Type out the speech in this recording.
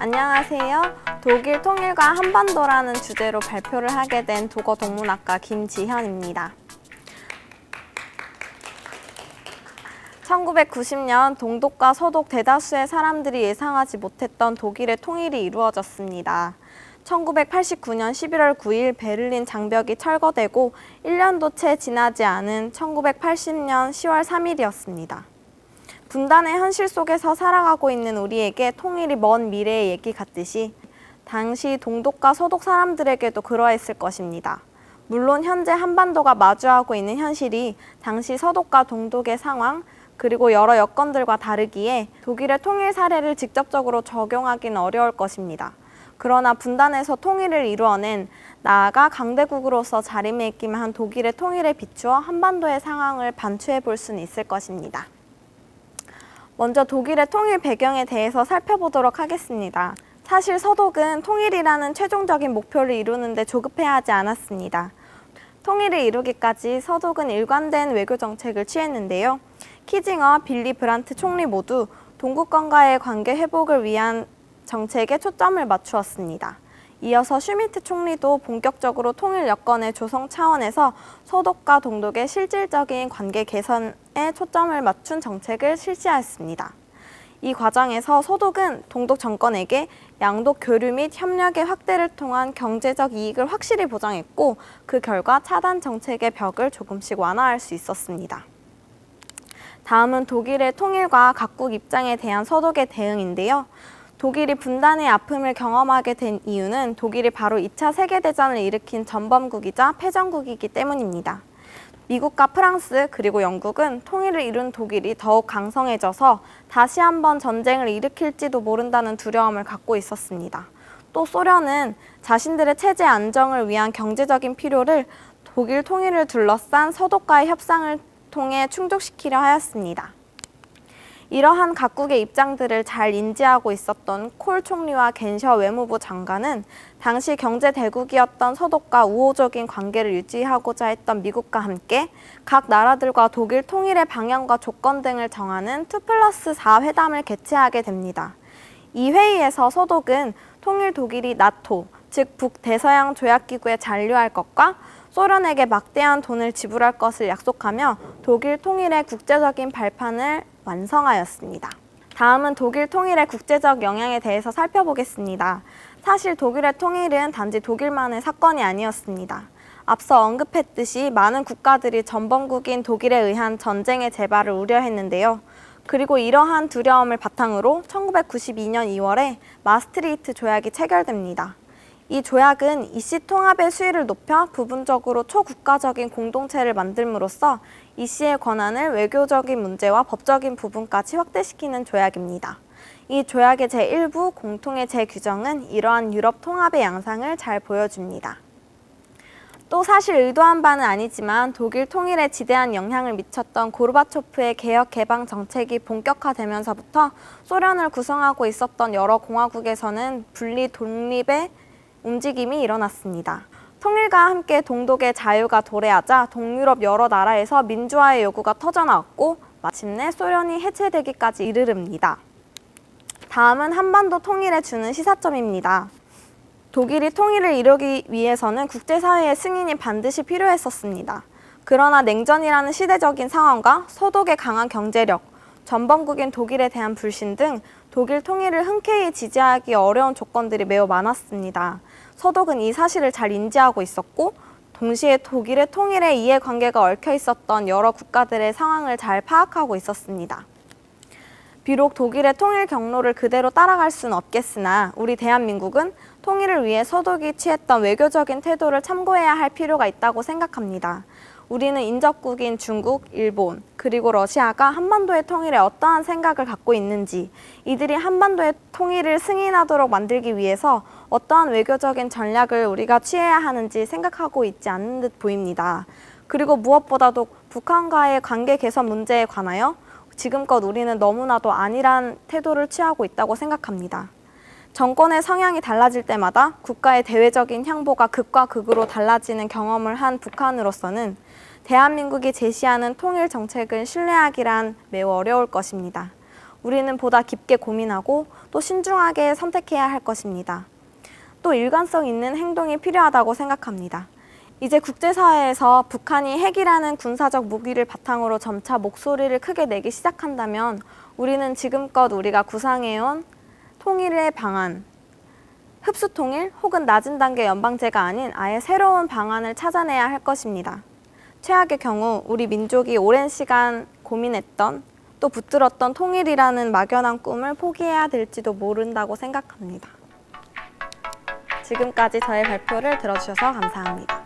안녕하세요. 독일 통일과 한반도라는 주제로 발표를 하게 된 도거동문학과 김지현입니다. 1990년 동독과 서독 대다수의 사람들이 예상하지 못했던 독일의 통일이 이루어졌습니다. 1989년 11월 9일 베를린 장벽이 철거되고 1년도 채 지나지 않은 1980년 10월 3일이었습니다. 분단의 현실 속에서 살아가고 있는 우리에게 통일이 먼 미래의 얘기 같듯이 당시 동독과 서독 사람들에게도 그러했을 것입니다. 물론 현재 한반도가 마주하고 있는 현실이 당시 서독과 동독의 상황, 그리고 여러 여건들과 다르기에 독일의 통일 사례를 직접적으로 적용하기는 어려울 것입니다. 그러나 분단에서 통일을 이루어낸, 나아가 강대국으로서 자리매김한 독일의 통일에 비추어 한반도의 상황을 반추해 볼 수는 있을 것입니다. 먼저 독일의 통일 배경에 대해서 살펴보도록 하겠습니다. 사실 서독은 통일이라는 최종적인 목표를 이루는데 조급해하지 않았습니다. 통일을 이루기까지 서독은 일관된 외교 정책을 취했는데요. 키징어, 빌리 브란트 총리 모두 동국권과의 관계 회복을 위한 정책에 초점을 맞추었습니다. 이어서 슈미트 총리도 본격적으로 통일 여건의 조성 차원에서 서독과 동독의 실질적인 관계 개선에 초점을 맞춘 정책을 실시하였습니다. 이 과정에서 서독은 동독 정권에게 양독 교류 및 협력의 확대를 통한 경제적 이익을 확실히 보장했고, 그 결과 차단 정책의 벽을 조금씩 완화할 수 있었습니다. 다음은 독일의 통일과 각국 입장에 대한 서독의 대응인데요. 독일이 분단의 아픔을 경험하게 된 이유는 독일이 바로 2차 세계대전을 일으킨 전범국이자 패전국이기 때문입니다. 미국과 프랑스 그리고 영국은 통일을 이룬 독일이 더욱 강성해져서 다시 한번 전쟁을 일으킬지도 모른다는 두려움을 갖고 있었습니다. 또 소련은 자신들의 체제 안정을 위한 경제적인 필요를 독일 통일을 둘러싼 서독과의 협상을 통해 충족시키려 하였습니다. 이러한 각국의 입장들을 잘 인지하고 있었던 콜 총리와 겐셔 외무부 장관은 당시 경제 대국이었던 서독과 우호적인 관계를 유지하고자 했던 미국과 함께 각 나라들과 독일 통일의 방향과 조건 등을 정하는 2+4 회담을 개최하게 됩니다. 이 회의에서 서독은 통일 독일이 나토, 즉 북대서양 조약기구에 잔류할 것과 소련에게 막대한 돈을 지불할 것을 약속하며 독일 통일의 국제적인 발판을 완성하였습니다. 다음은 독일 통일의 국제적 영향에 대해서 살펴보겠습니다. 사실 독일의 통일은 단지 독일만의 사건이 아니었습니다. 앞서 언급했듯이 많은 국가들이 전범국인 독일에 의한 전쟁의 재발을 우려했는데요. 그리고 이러한 두려움을 바탕으로 1992년 2월에 마스트리히트 조약이 체결됩니다. 이 조약은 이씨 통합의 수위를 높여 부분적으로 초국가적인 공동체를 만들므로써 이씨의 권한을 외교적인 문제와 법적인 부분까지 확대시키는 조약입니다. 이 조약의 제1부 공통의 재규정은 이러한 유럽 통합의 양상을 잘 보여줍니다. 또 사실 의도한 바는 아니지만 독일 통일에 지대한 영향을 미쳤던 고르바초프의 개혁 개방 정책이 본격화되면서부터 소련을 구성하고 있었던 여러 공화국에서는 분리 독립의 움직임이 일어났습니다. 통일과 함께 동독의 자유가 도래하자 동유럽 여러 나라에서 민주화의 요구가 터져나왔고 마침내 소련이 해체되기까지 이르릅니다. 다음은 한반도 통일에 주는 시사점입니다. 독일이 통일을 이루기 위해서는 국제사회의 승인이 반드시 필요했었습니다. 그러나 냉전이라는 시대적인 상황과 서독의 강한 경제력, 전범국인 독일에 대한 불신 등 독일 통일을 흔쾌히 지지하기 어려운 조건들이 매우 많았습니다. 서독은 이 사실을 잘 인지하고 있었고 동시에 독일의 통일에 이해관계가 얽혀 있었던 여러 국가들의 상황을 잘 파악하고 있었습니다. 비록 독일의 통일 경로를 그대로 따라갈 수는 없겠으나 우리 대한민국은 통일을 위해 서독이 취했던 외교적인 태도를 참고해야 할 필요가 있다고 생각합니다. 우리는 인접국인 중국, 일본, 그리고 러시아가 한반도의 통일에 어떠한 생각을 갖고 있는지, 이들이 한반도의 통일을 승인하도록 만들기 위해서 어떠한 외교적인 전략을 우리가 취해야 하는지 생각하고 있지 않는 듯 보입니다. 그리고 무엇보다도 북한과의 관계 개선 문제에 관하여 지금껏 우리는 너무나도 안일한 태도를 취하고 있다고 생각합니다. 정권의 성향이 달라질 때마다 국가의 대외적인 향보가 극과 극으로 달라지는 경험을 한 북한으로서는 대한민국이 제시하는 통일 정책을 신뢰하기란 매우 어려울 것입니다. 우리는 보다 깊게 고민하고 또 신중하게 선택해야 할 것입니다. 또 일관성 있는 행동이 필요하다고 생각합니다. 이제 국제사회에서 북한이 핵이라는 군사적 무기를 바탕으로 점차 목소리를 크게 내기 시작한다면 우리는 지금껏 우리가 구상해온 통일의 방안, 흡수통일 혹은 낮은 단계 연방제가 아닌 아예 새로운 방안을 찾아내야 할 것입니다. 최악의 경우 우리 민족이 오랜 시간 고민했던 또 붙들었던 통일이라는 막연한 꿈을 포기해야 될지도 모른다고 생각합니다. 지금까지 저의 발표를 들어주셔서 감사합니다.